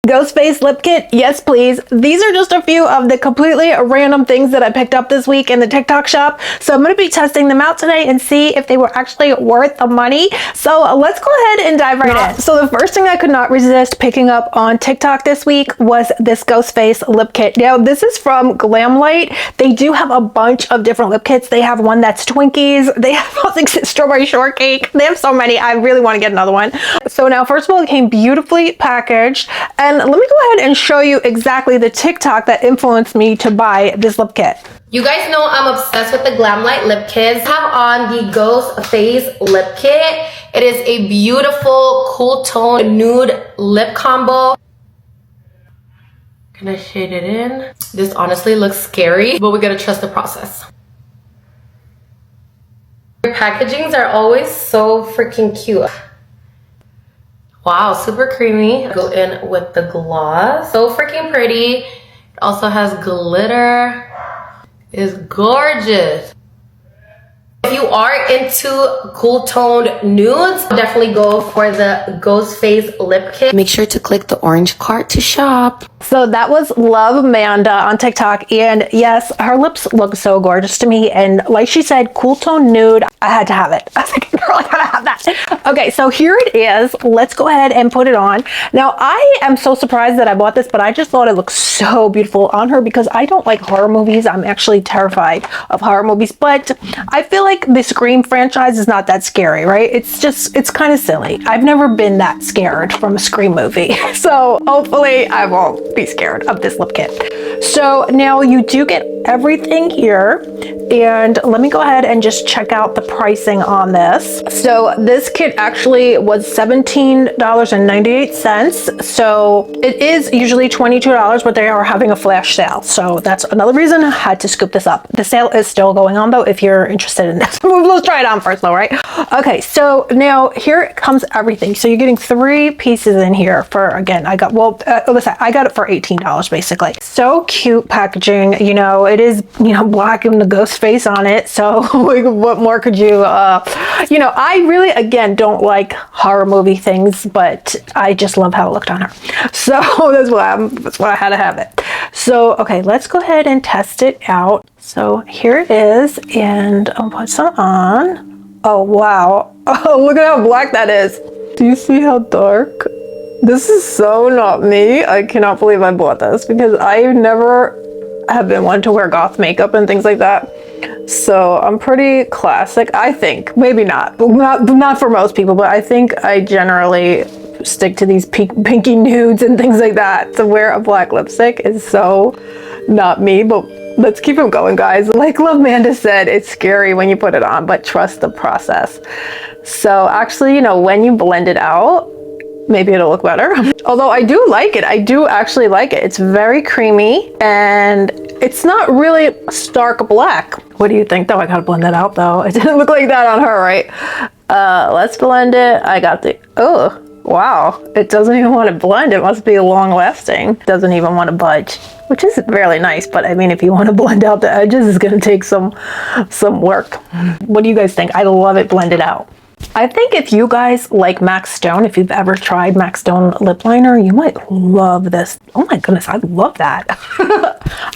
Ghost Face Lip Kit, yes please. These are just a few of the completely random things that I picked up this week in the TikTok shop. So I'm going to be testing them out today and see if they were actually worth the money. So let's go ahead and dive right in. So the first thing I could not resist picking up on TikTok this week was this Ghost Face Lip Kit. Now this is from Glamlight. They do have a bunch of different lip kits. They have one that's Twinkies. They have like strawberry shortcake. They have so many. I really want to get another one. So now first of all, it came beautifully packaged. And let me go ahead and show you exactly the TikTok that influenced me to buy this lip kit. You guys know I'm obsessed with the Glamlight lip kits. I have on the Ghost Face lip kit. It is a beautiful cool tone nude lip combo. Gonna shade it in. This honestly looks scary, but we gotta trust the process. Your packagings are always so freaking cute. Wow, super creamy. Go in with the gloss. So freaking pretty. It also has glitter. It's gorgeous. If you are into cool toned nudes, definitely go for the Ghost Face lip kit. Make sure to click the orange cart to shop. So that was Love Amanda on TikTok, and yes, her lips look so gorgeous to me, and like she said, cool tone nude, I had to have it. I was like, girl, I gotta have that. Okay, so here it is. Let's go ahead and put it on. Now I am so surprised that I bought this, but I just thought it looked so beautiful on her because I don't like horror movies. I'm actually terrified of horror movies, but I feel like the Scream franchise is not that scary, right? It's kind of silly. I've never been that scared from a Scream movie. So hopefully I won't be scared of this lip kit. So now you do get everything here, and let me go ahead and just check out the pricing on this. So this kit actually was $17.98. So it is usually $22, but they are having a flash sale. So that's another reason I had to scoop this up. The sale is still going on though, if you're interested in this. Let's try it on first though, right? Okay, so now here comes everything. So you're getting 3 pieces in here for, again, I got it for $18 basically. So cute packaging, you know, it is, you know, black and the ghost face on it. So what more could you, you know, I really, again, don't like horror movie things, but I just love how it looked on her. So that's why I had to have it. So, okay, let's go ahead and test it out. So here it is, and I'll put some on. Oh, wow. Oh, look at how black that is. Do you see how dark? This is so not me. I cannot believe I bought this because I never have been one to wear goth makeup and things like that. So I'm pretty classic, I think. Maybe not for most people, but I think I generally stick to these pinky nudes and things like that. To wear a black lipstick is so not me, but let's keep them going, guys. Like Love Amanda said, it's scary when you put it on, but trust the process. So actually, you know, when you blend it out, maybe it'll look better. Although I do like it. I do actually like it. It's very creamy and it's not really stark black. What do you think though? I gotta blend it out though. It didn't look like that on her, right? Let's blend it. I got the, oh, wow. It doesn't even want to blend. It must be long lasting. It doesn't even want to budge, which is really nice. But I mean, if you want to blend out the edges, it's gonna take some work. What do you guys think? I love it blended out. I think if you guys like Max Stone, if you've ever tried Max Stone lip liner, you might love this. Oh my goodness, I love that.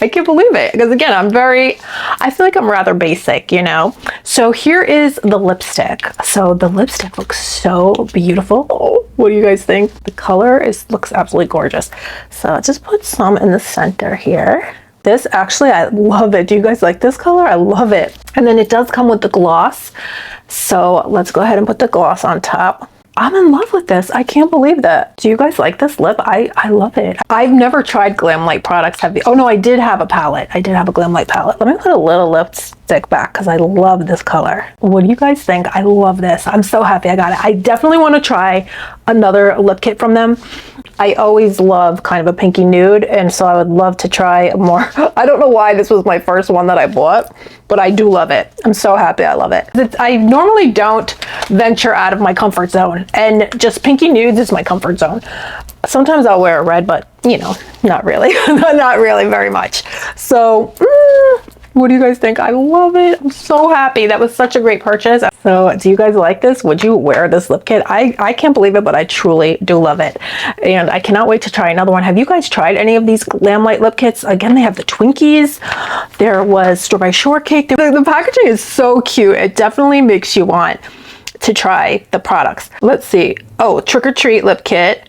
I can't believe it. Because again, I feel like I'm rather basic, you know? So here is the lipstick. So the lipstick looks so beautiful. Oh, what do you guys think? The color looks absolutely gorgeous. So just put some in the center here. This actually, I love it. Do you guys like this color? I love it. And then it does come with the gloss. So let's go ahead and put the gloss on top. I'm in love with this. I can't believe that. Do you guys like this lip? I love it. I've never tried Glamlight products. Oh no, I did have a palette. I did have a Glamlight palette. Let me put a little lipstick back because I love this color. What do you guys think? I love this. I'm so happy I got it. I definitely want to try another lip kit from them. I always love kind of a pinky nude, and so I would love to try more. I don't know why this was my first one that I bought, but I do love it. I'm so happy I love it. I normally don't venture out of my comfort zone, and just pinky nudes is my comfort zone. Sometimes I'll wear a red, but you know, not really. Not really very much. So What do you guys think? I love it. I'm so happy. That was such a great purchase. So do you guys like this? Would you wear this lip kit? I can't believe it, but I truly do love it. And I cannot wait to try another one. Have you guys tried any of these Lamplight lip kits? Again, they have the Twinkies. There was strawberry shortcake. The packaging is so cute. It definitely makes you want to try the products. Let's see. Oh, Trick or Treat lip kit.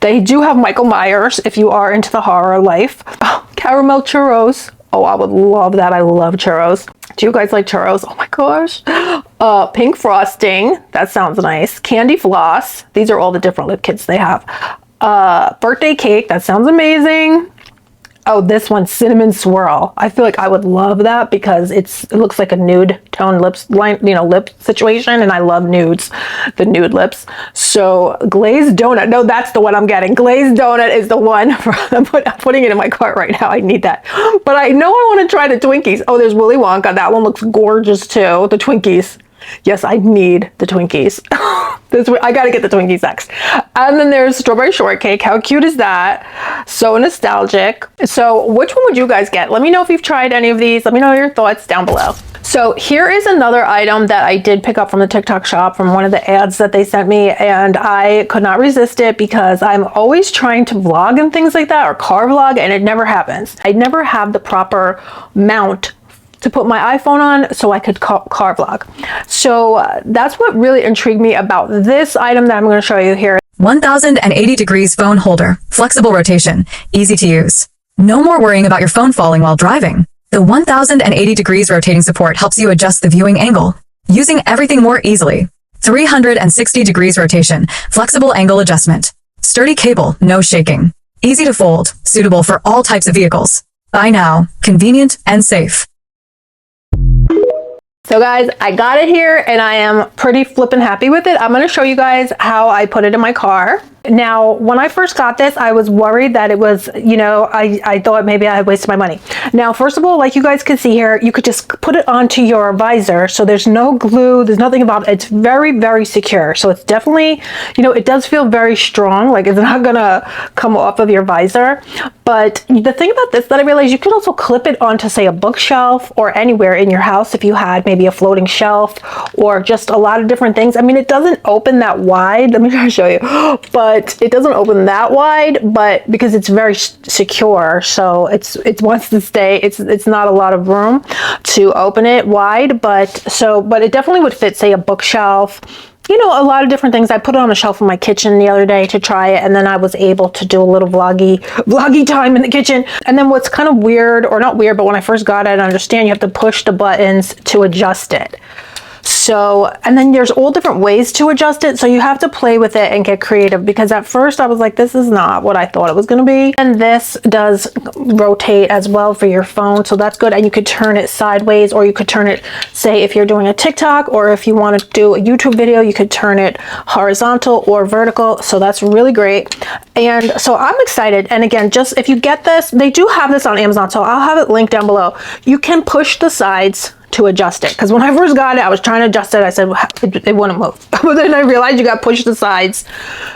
They do have Michael Myers if you are into the horror life. Oh, caramel churros. Oh, I would love that. I love churros. Do you guys like churros? Oh my gosh. Pink frosting. That sounds nice. Candy floss. These are all the different lip kits they have. Birthday cake. That sounds amazing. Oh, this one, cinnamon swirl. I feel like I would love that because it looks like a nude tone lip situation, and I love nudes, the nude lips. So glazed donut. No, that's the one I'm getting. Glazed donut is the one. I'm putting it in my cart right now. I need that. But I know I want to try the Twinkies. Oh, there's Willy Wonka. That one looks gorgeous too. The Twinkies. Yes, I need the Twinkies. I gotta get the Twinkies next. And then there's strawberry shortcake. How cute is that? So nostalgic. So which one would you guys get? Let me know if you've tried any of these. Let me know your thoughts down below. So here is another item that I did pick up from the TikTok shop from one of the ads that they sent me, and I could not resist it because I'm always trying to vlog and things like that, or car vlog, and it never happens. I never have the proper mount to put my iPhone on so I could car vlog. So that's what really intrigued me about this item that I'm going to show you here. 1080 degrees phone holder, flexible rotation, easy to use. No more worrying about your phone falling while driving. The 1080 degrees rotating support helps you adjust the viewing angle, using everything more easily. 360 degrees rotation, flexible angle adjustment. Sturdy cable, no shaking. Easy to fold, suitable for all types of vehicles. Buy now, convenient and safe. So guys, I got it here and I am pretty flippin' happy with it. I'm going to show you guys how I put it in my car. Now, when I first got this, I was worried that it was, you know, I thought maybe I had wasted my money. Now, first of all, like you guys can see here, you could just put it onto your visor. So there's no glue, there's nothing about it. It's very, very secure. So it's definitely, you know, it does feel very strong. Like it's not gonna come off of your visor. But the thing about this that I realized, you could also clip it onto, say, a bookshelf or anywhere in your house if you had maybe a floating shelf or just a lot of different things. I mean, it doesn't open that wide. Let me try to show you. But it doesn't open that wide, but because it's very secure, so it wants to stay. It's not a lot of room to open it wide, but it definitely would fit, say, a bookshelf. You know, a lot of different things. I put it on a shelf in my kitchen the other day to try it, and then I was able to do a little vloggy time in the kitchen. And then what's kind of weird, or not weird, but when I first got it, I understand you have to push the buttons to adjust it. So, and then there's all different ways to adjust it. So you have to play with it and get creative, because at first I was like, this is not what I thought it was going to be. And this does rotate as well for your phone. So that's good. And you could turn it sideways, or you could turn it, say, if you're doing a TikTok, or if you want to do a YouTube video, you could turn it horizontal or vertical. So that's really great. And so I'm excited. And again, just if you get this, they do have this on Amazon. So I'll have it linked down below. You can push the sides to adjust it, because when I first got it, I was trying to adjust it. I said it wouldn't move. But then I realized you got to push the sides,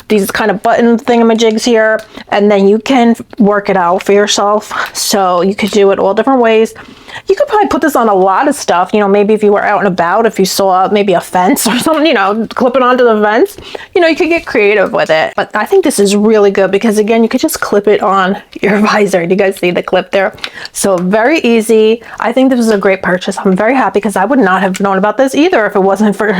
these kind of button thingamajigs here, and then you can work it out for yourself. So you could do it all different ways. You could probably put this on a lot of stuff. You know, maybe if you were out and about, if you saw maybe a fence or something, you know, clip it onto the fence. You know, you could get creative with it. But I think this is really good because, again, you could just clip it on your visor. Do you guys see the clip there? So very easy. I think this is a great purchase. I'm very happy because I would not have known about this either if it wasn't for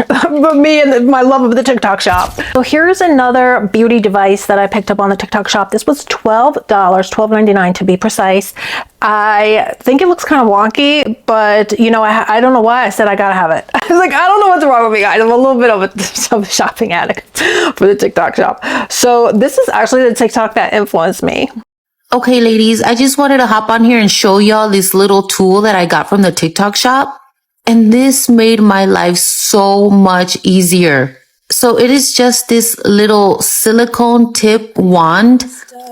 me and my love of the TikTok shop. So here's another beauty device that I picked up on the TikTok shop. This was $12, $12.99 to be precise. I think it looks kind of wonky, but you know, I don't know why I said I gotta have it. I was like, I don't know what's wrong with me, guys. I'm a little bit of a shopping addict for the TikTok shop. So this is actually the TikTok that influenced me. Okay, ladies, I just wanted to hop on here and show y'all this little tool that I got from the TikTok shop. And this made my life so much easier. So it is just this little silicone tip wand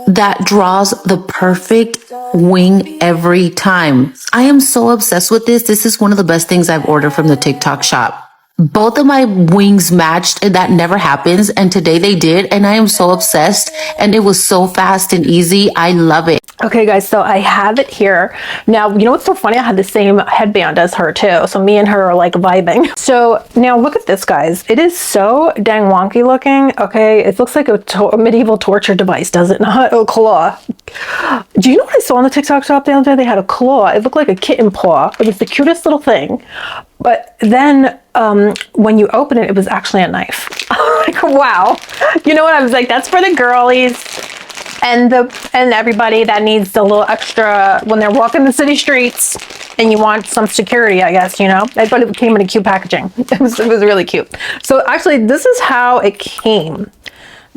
that draws the perfect wing every time. I am so obsessed with this. This is one of the best things I've ordered from the TikTok shop. Both of my wings matched, and that never happens. And today they did, and I am so obsessed. And it was so fast and easy. I love it. Okay guys, so I have it here. Now, you know what's so funny? I had the same headband as her too. So me and her are like vibing. So now look at this, guys. It is so dang wonky looking. Okay, it looks like a medieval torture device, does it not? A claw. Do you know what I saw on the TikTok shop the other day? They had a claw. It looked like a kitten paw. It was the cutest little thing. But then when you open it, it was actually a knife. Like, wow. You know what? I was like, that's for the girlies. And everybody that needs the little extra when they're walking the city streets and you want some security, I guess, you know. But it came in a cute packaging. It was really cute. So actually, this is how it came.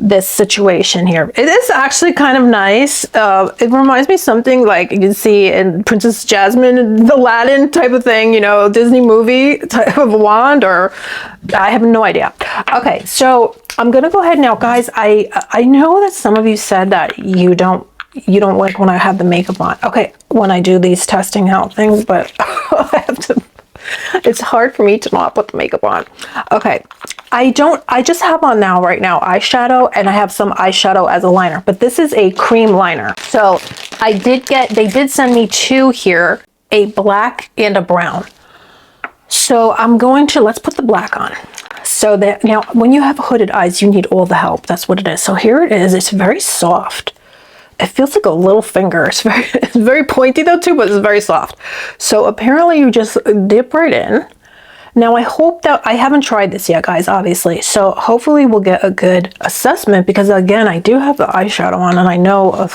This situation here. It is actually kind of nice. It reminds me something like you can see in Princess Jasmine, the Aladdin type of thing, you know, Disney movie type of wand, or I have no idea. Okay, so I'm gonna go ahead now, guys. I know that some of you said that you don't like when I have the makeup on. Okay, when I do these testing out things, but I have to. It's hard for me to not put the makeup on. Okay. I just have on now right now eyeshadow, and I have some eyeshadow as a liner, but this is a cream liner. So they did send me two here, a black and a brown. So let's put the black on. So that now when you have hooded eyes, you need all the help. That's what it is. So here it is. It's very soft. It feels like a little finger. It's very pointy though too, but it's very soft. So apparently you just dip right in. Now I hope that, I haven't tried this yet, guys, obviously. So hopefully we'll get a good assessment, because again, I do have the eyeshadow on, and I know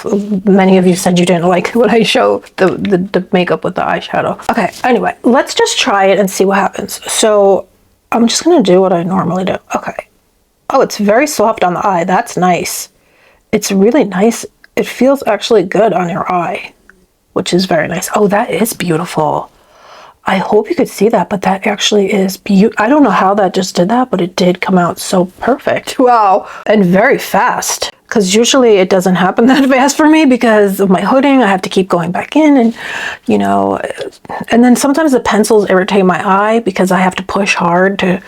many of you said you didn't like when I show the makeup with the eyeshadow. Okay, anyway, let's just try it and see what happens. So I'm just gonna do what I normally do. Okay. Oh, it's very soft on the eye. That's nice. It's really nice. It feels actually good on your eye, which is very nice. Oh, that is beautiful. I hope you could see that, but that actually is beautiful. I don't know how that just did that, but it did come out so perfect. Wow. And very fast, because usually it doesn't happen that fast for me because of my hooding. I have to keep going back in, and you know, and then sometimes the pencils irritate my eye because I have to push hard to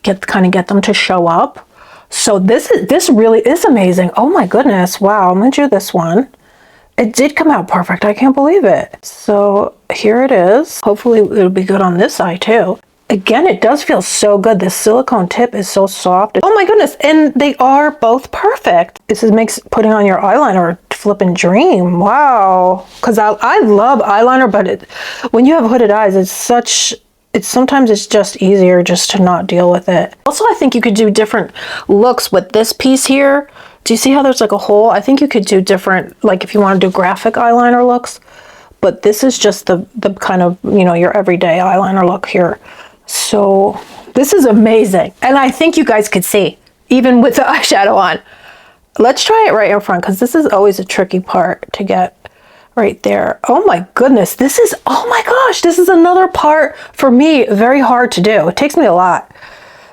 get them to show up. So this really is amazing. Oh my goodness. Wow. I'm gonna do this one. It did come out perfect. I can't believe it. So here it is. Hopefully it'll be good on this eye too. Again, it does feel so good. The silicone tip is so soft. Oh my goodness. And they are both perfect. This makes putting on your eyeliner a flippin' dream. Wow. Because I love eyeliner, but when you have hooded eyes, sometimes it's just easier just to not deal with it. Also, I think you could do different looks with this piece here. Do you see how there's like a hole? I think you could do different, like if you want to do graphic eyeliner looks, but this is just the kind of, you know, your everyday eyeliner look here. So this is amazing. And I think you guys could see, even with the eyeshadow on. Let's try it right in front, because this is always a tricky part to get right there. Oh my goodness. Oh my gosh, this is another part for me, very hard to do. It takes me a lot.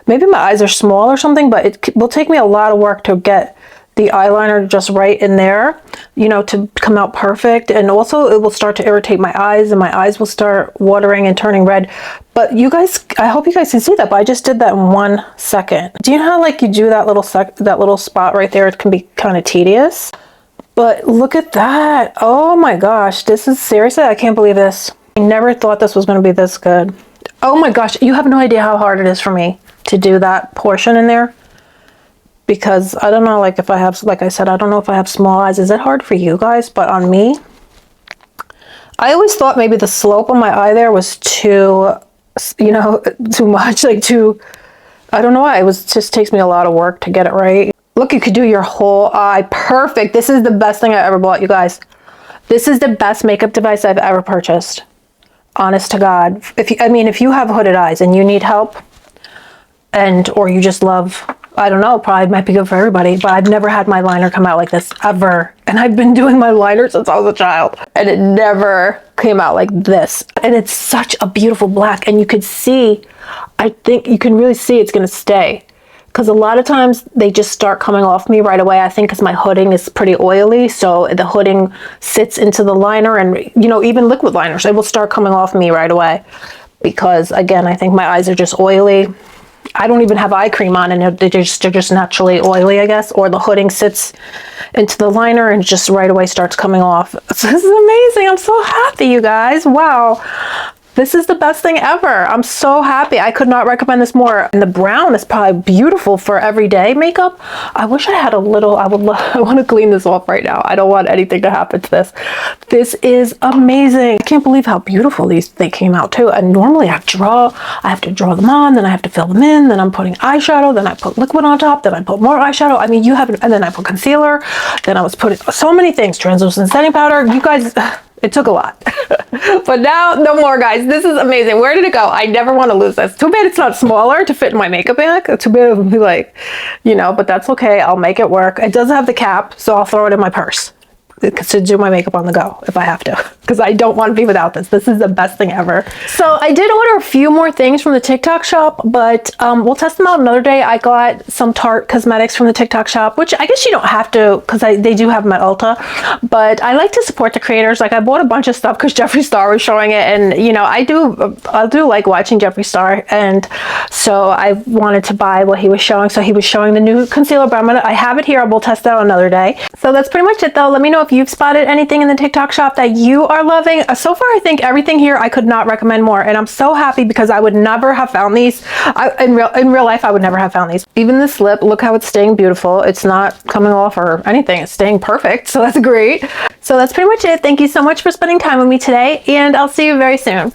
Maybe my eyes are small or something, but it will take me a lot of work to get the eyeliner just right in there, you know, to come out perfect. And also it will start to irritate my eyes, and my eyes will start watering and turning red. But you guys, I hope you guys can see that, but I just did that in 1 second. Do you know how like you do that little spot right there? It can be kind of tedious, but look at that. Oh my gosh, this is seriously, I can't believe this. I never thought this was going to be this good. Oh my gosh, you have no idea how hard it is for me to do that portion in there. Because I don't know, like if I have, like I said, I don't know if I have small eyes. Is it hard for you guys? But on me, I always thought maybe the slope on my eye there was too, you know, too much, like too, I don't know why. Just takes me a lot of work to get it right. Look, you could do your whole eye perfect. This is the best thing I ever bought, you guys. This is the best makeup device I've ever purchased. Honest to God. If you have hooded eyes and you need help, or you just love, I don't know, probably might be good for everybody, but I've never had my liner come out like this ever. And I've been doing my liner since I was a child, and it never came out like this. And it's such a beautiful black, and you could see, I think you can really see it's gonna stay. Because a lot of times they just start coming off me right away. I think because my hooding is pretty oily, so the hooding sits into the liner, and you know, even liquid liners, it will start coming off me right away. Because again, I think my eyes are just oily. I don't even have eye cream on, and they're just naturally oily, I guess, or the hooding sits into the liner and just right away starts coming off. So this is amazing. I'm so happy, you guys. Wow. This is the best thing ever. I'm so happy. I could not recommend this more. And the brown is probably beautiful for everyday makeup. I wish I had a little, I want to clean this off right now. I don't want anything to happen to this. This is amazing. I can't believe how beautiful they came out too. And normally I have to draw them on, then I have to fill them in, then I'm putting eyeshadow, then I put liquid on top, then I put more eyeshadow. I mean, and then I put concealer, then I was putting so many things, translucent setting powder. You guys, it took a lot. But now, no more, guys. This is amazing. Where did it go? I never want to lose this. Too bad it's not smaller to fit in my makeup bag. Too bad it would be like, but that's okay. I'll make it work. It doesn't have the cap, so I'll throw it in my purse to do my makeup on the go if I have to, because I don't want to be without this. This is the best thing ever. So I did order a few more things from the TikTok shop, but we'll test them out another day. I got some Tarte cosmetics from the TikTok shop, which I guess you don't have to, because they do have them at Ulta, but I like to support the creators. Like, I bought a bunch of stuff because Jeffree Star was showing it, and I do like watching Jeffree Star, and so I wanted to buy what he was showing. So he was showing the new concealer, but I have it here. We'll test it out another day. So that's pretty much it though. Let me know if you've spotted anything in the TikTok shop that you are loving. So far, I think everything here I could not recommend more, and I'm so happy because I would never have found these. In real life, I would never have found these. Even this lip, look how it's staying beautiful. It's not coming off or anything. It's staying perfect, so that's great. So that's pretty much it. Thank you so much for spending time with me today, and I'll see you very soon.